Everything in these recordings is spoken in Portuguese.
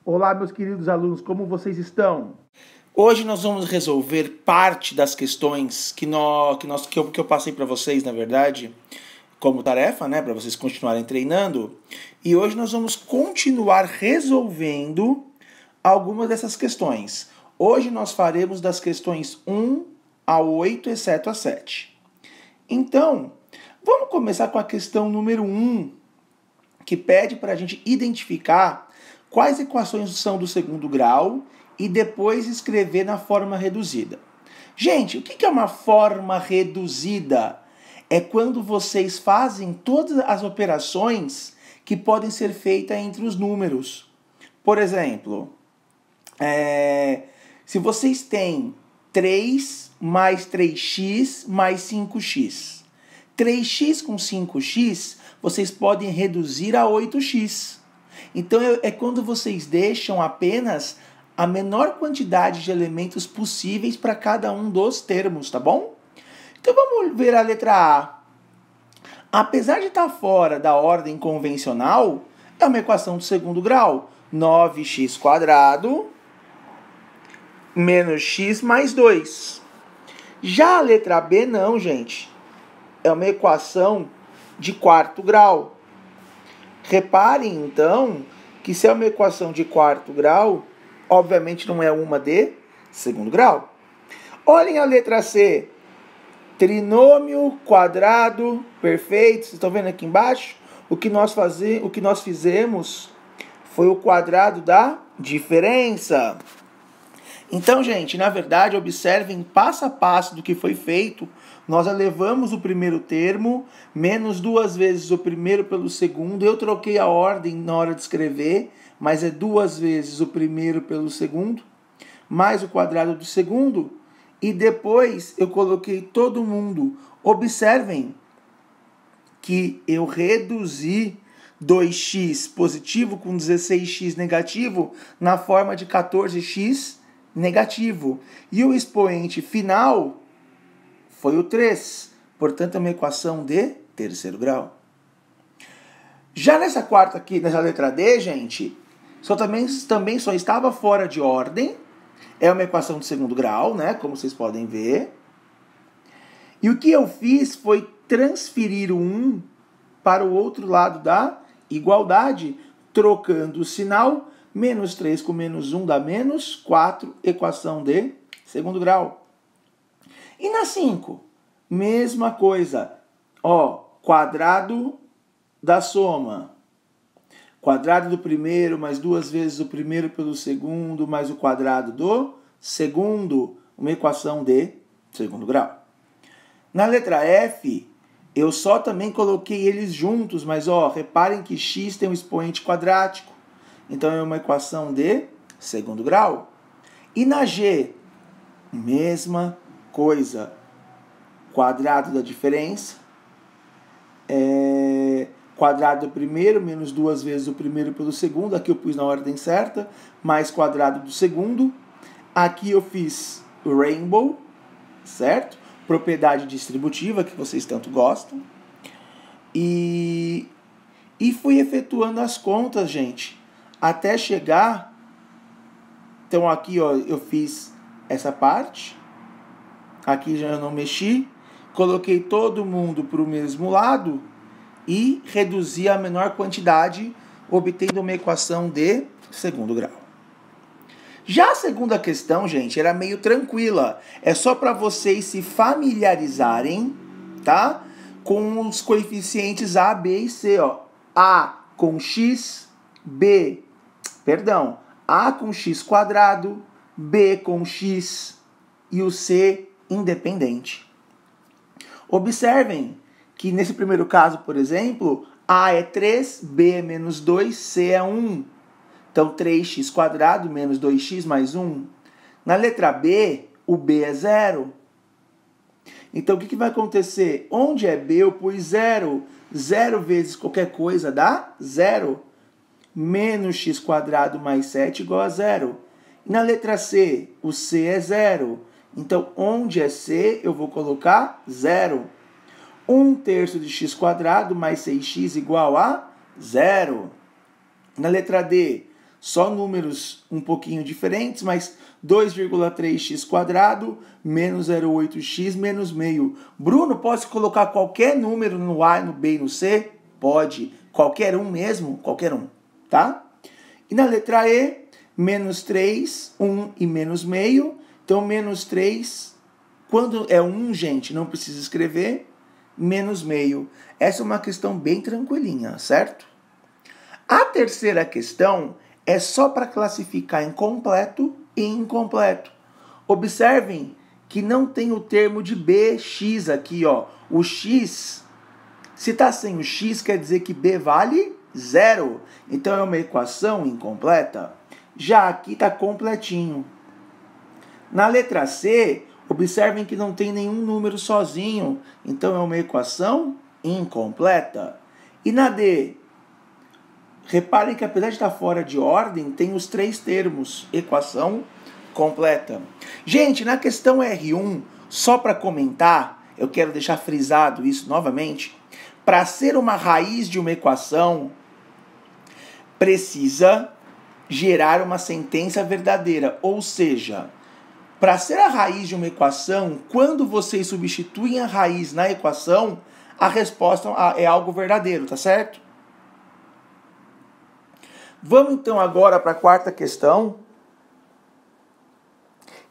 Olá, meus queridos alunos, como vocês estão? Hoje nós vamos resolver parte das questões que eu passei para vocês, na verdade, como tarefa, né, para vocês continuarem treinando. E hoje nós vamos continuar resolvendo algumas dessas questões. Hoje nós faremos das questões 1 a 8, exceto a 7. Então, vamos começar com a questão número 1, que pede para a gente identificar quais equações são do segundo grau e depois escrever na forma reduzida. Gente, o que é uma forma reduzida? É quando vocês fazem todas as operações que podem ser feitas entre os números. Por exemplo, se vocês têm 3 mais 3x mais 5x. 3x com 5x, vocês podem reduzir a 8x. Então, é quando vocês deixam apenas a menor quantidade de elementos possíveis para cada um dos termos, tá bom? Então, vamos ver a letra A. Apesar de estar fora da ordem convencional, é uma equação do segundo grau. 9x² menos x mais 2. Já a letra B, não, gente. É uma equação de quarto grau. Reparem, então, que se é uma equação de quarto grau, obviamente não é uma de segundo grau. Olhem a letra C. Trinômio quadrado perfeito. Vocês estão vendo aqui embaixo? O que nós fizemos foi o quadrado da diferença. Então, gente, na verdade, observem passo a passo do que foi feito. Nós elevamos o primeiro termo, menos 2 vezes o primeiro pelo segundo. Eu troquei a ordem na hora de escrever, mas é 2 vezes o primeiro pelo segundo, mais o quadrado do segundo. E depois eu coloquei todo mundo. Observem que eu reduzi 2x positivo com 16x negativo na forma de 14x negativo. E o expoente final foi o 3. Portanto, é uma equação de terceiro grau. Já nessa quarta aqui, nessa letra D, gente, também só estava fora de ordem. É uma equação de segundo grau, né? Como vocês podem ver. E o que eu fiz foi transferir o 1 para o outro lado da igualdade, trocando o sinal. Menos 3 com menos 1 dá menos 4, equação de segundo grau. E na 5, mesma coisa. Quadrado da soma. Quadrado do primeiro mais 2 vezes o primeiro pelo segundo mais o quadrado do segundo. Uma equação de segundo grau. Na letra F, eu só também coloquei eles juntos, mas reparem que x tem um expoente quadrático. Então, é uma equação de segundo grau. E na G, mesma coisa. Quadrado da diferença. Quadrado do primeiro, menos 2 vezes o primeiro pelo segundo. Aqui eu pus na ordem certa. Mais quadrado do segundo. Aqui eu fiz rainbow, certo? Propriedade distributiva, que vocês tanto gostam. E fui efetuando as contas, gente, até chegar. Então aqui eu fiz essa parte. Aqui já eu não mexi. Coloquei todo mundo para o mesmo lado e reduzi a menor quantidade, obtendo uma equação de segundo grau. Já a segunda questão, gente, era meio tranquila. É só para vocês se familiarizarem, tá? Com os coeficientes A, B e C, A com x, A com x², B com x e o C independente. Observem que nesse primeiro caso, por exemplo, A é 3, B é menos 2, C é 1. Então, 3x² menos 2x mais 1. Na letra B, o B é 0. Então, o que vai acontecer? Onde é B, eu pus 0. 0 vezes qualquer coisa dá 0. Menos x² mais 7 igual a 0. E na letra C, o C é 0. Então, onde é C, eu vou colocar 0. 1/3 de x² mais 6x igual a 0. Na letra D, só números um pouquinho diferentes, mas 2,3x² menos 0,8x menos meio. Bruno, posso colocar qualquer número no A, no B e no C? Pode. Qualquer um mesmo? Qualquer um, tá? E na letra E, menos 3, 1 e menos meio. Então, menos 3, quando é 1, gente, não precisa escrever, menos meio. Essa é uma questão bem tranquilinha, certo? A terceira questão é só para classificar em completo e incompleto. Observem que não tem o termo de bx aqui, ó. O x, se está sem o x, quer dizer que b vale 0. Então é uma equação incompleta. Já aqui está completinho. Na letra C, observem que não tem nenhum número sozinho. Então é uma equação incompleta. E na D, reparem que apesar de estar fora de ordem, tem os 3 termos, equação completa. Gente, na questão R1, só para comentar, eu quero deixar frisado isso novamente, para ser uma raiz de uma equação, precisa gerar uma sentença verdadeira, ou seja, para ser a raiz de uma equação, quando vocês substituem a raiz na equação, a resposta é algo verdadeiro, tá certo? Vamos então agora para a quarta questão,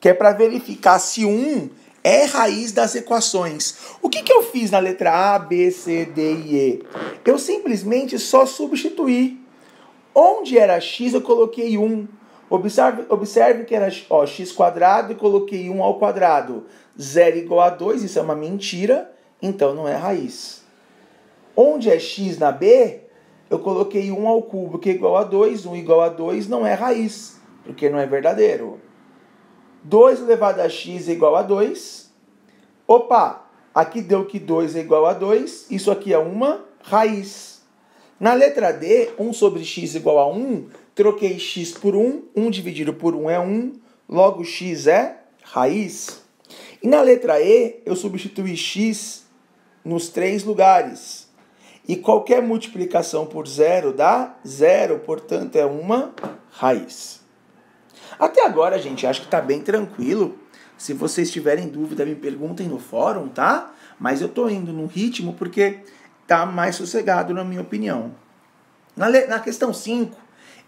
que é para verificar se 1 é raiz das equações. O que eu fiz na letra A, B, C, D e E? Eu simplesmente só substituí. Onde era x, eu coloquei 1. Observe que era x² e coloquei 1 ao quadrado. 0 igual a 2, isso é uma mentira, então não é raiz. Onde é x na B, eu coloquei 1 ao cubo, que é igual a 2. 1 igual a 2 não é raiz, porque não é verdadeiro. 2 elevado a x é igual a 2. Opa, aqui deu que 2 é igual a 2. Isso aqui é uma raiz. Na letra D, 1 sobre x igual a 1, troquei x por 1. 1 dividido por 1 é 1. Logo, x é raiz. E na letra E, eu substituí x nos 3 lugares. E qualquer multiplicação por 0 dá 0, portanto, é uma raiz. Até agora, gente, acho que está bem tranquilo. Se vocês tiverem dúvida, me perguntem no fórum, tá? Mas eu estou indo no ritmo porque está mais sossegado, na minha opinião. Na questão 5,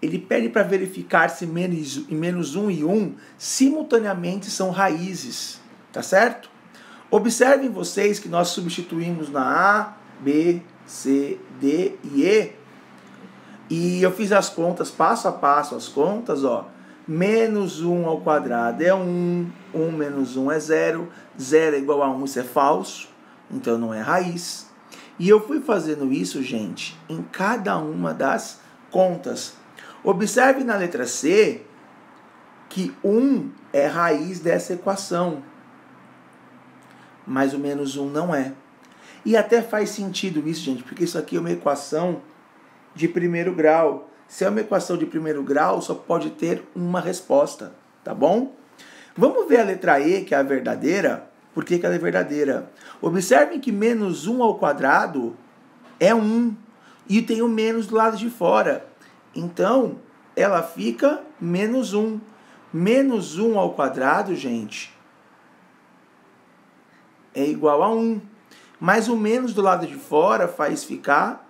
ele pede para verificar se menos 1 e 1 simultaneamente são raízes, tá certo? Observem vocês que nós substituímos na A, B, C, D e E. E eu fiz as contas, passo a passo as contas, ó. Menos 1 ao quadrado é 1, 1 menos 1 é 0, 0 é igual a 1, isso é falso, então não é raiz. E eu fui fazendo isso, gente, em cada uma das contas. Observe na letra C que 1 é raiz dessa equação, mas o menos 1 não é. E até faz sentido isso, gente, porque isso aqui é uma equação de primeiro grau. Se é uma equação de primeiro grau, só pode ter uma resposta, tá bom? Vamos ver a letra E, que é a verdadeira. Por que ela é verdadeira? Observem que menos 1 ao quadrado é 1. E tem o menos do lado de fora. Então, ela fica menos 1. Menos 1 ao quadrado, gente, é igual a 1. Mas o menos do lado de fora faz ficar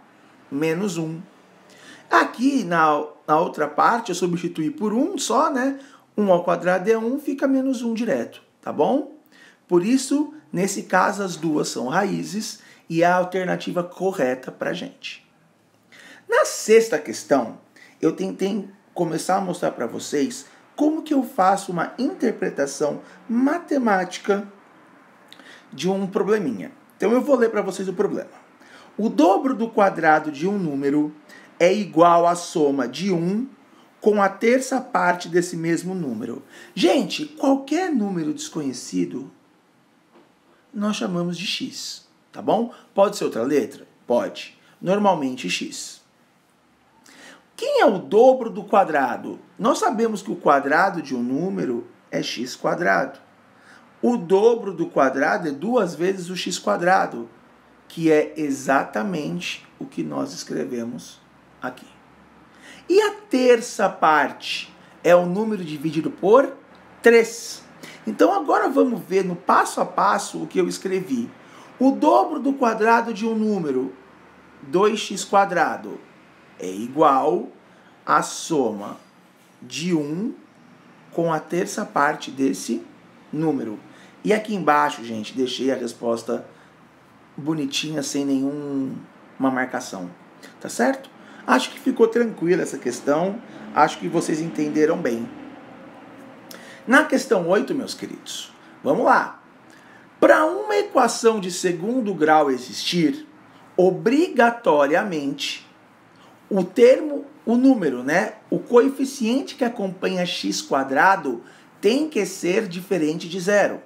menos 1. Aqui, na outra parte, eu substituí por 1 só, né? 1 ao quadrado é 1, fica menos 1 direto, tá bom? Por isso, nesse caso, as duas são raízes e é a alternativa correta para a gente. Na sexta questão, eu tentei começar a mostrar para vocês como que eu faço uma interpretação matemática de um probleminha. Então, eu vou ler para vocês o problema. O dobro do quadrado de um número é igual à soma de 1 com a terça parte desse mesmo número. Gente, qualquer número desconhecido nós chamamos de x, tá bom? Pode ser outra letra? Pode. Normalmente x. Quem é o dobro do quadrado? Nós sabemos que o quadrado de um número é x². O dobro do quadrado é 2 vezes o x², que é exatamente o que nós escrevemos aqui. E a terça parte é o número dividido por 3. Então agora vamos ver no passo a passo o que eu escrevi. O dobro do quadrado de um número, 2x², é igual à soma de 1 com a terça parte desse número. E aqui embaixo, gente, deixei a resposta bonitinha, sem nenhuma marcação. Tá certo? Acho que ficou tranquila essa questão. Acho que vocês entenderam bem. Na questão 8, meus queridos, vamos lá. Para uma equação de segundo grau existir, obrigatoriamente, o número, né? O coeficiente que acompanha x² tem que ser diferente de 0.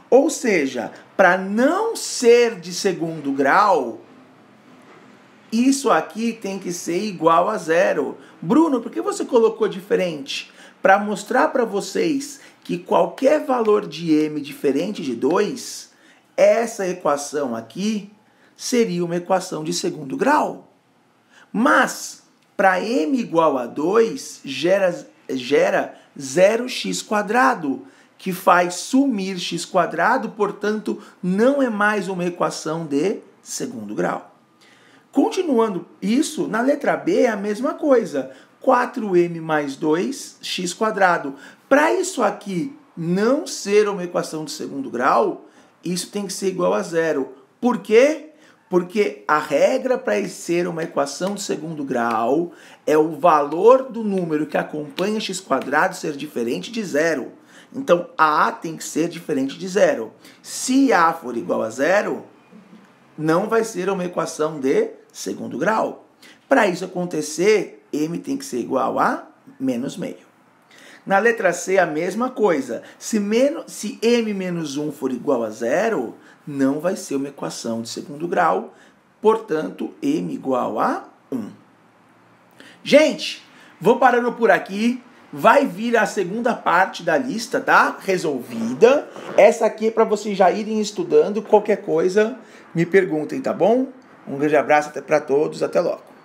Ou seja, para não ser de segundo grau, isso aqui tem que ser igual a 0. Bruno, por que você colocou diferente? Para mostrar para vocês que qualquer valor de m diferente de 2, essa equação aqui seria uma equação de segundo grau. Mas, para m igual a 2, gera 0x², que faz sumir x², portanto, não é mais uma equação de segundo grau. Continuando isso, na letra B é a mesma coisa. 4m mais 2, x². Para isso aqui não ser uma equação de segundo grau, isso tem que ser igual a 0. Por quê? Porque a regra para ser uma equação de segundo grau é o valor do número que acompanha x² ser diferente de 0. Então, a tem que ser diferente de 0. Se a for igual a 0, não vai ser uma equação de segundo grau. Para isso acontecer, m tem que ser igual a menos meio. Na letra C, a mesma coisa. Se m menos 1 for igual a 0, não vai ser uma equação de segundo grau. Portanto, m igual a 1. Gente, vou parando por aqui. Vai vir a segunda parte da lista, tá? Resolvida. Essa aqui é para vocês já irem estudando. Qualquer coisa, me perguntem, tá bom? Um grande abraço para todos. Até logo.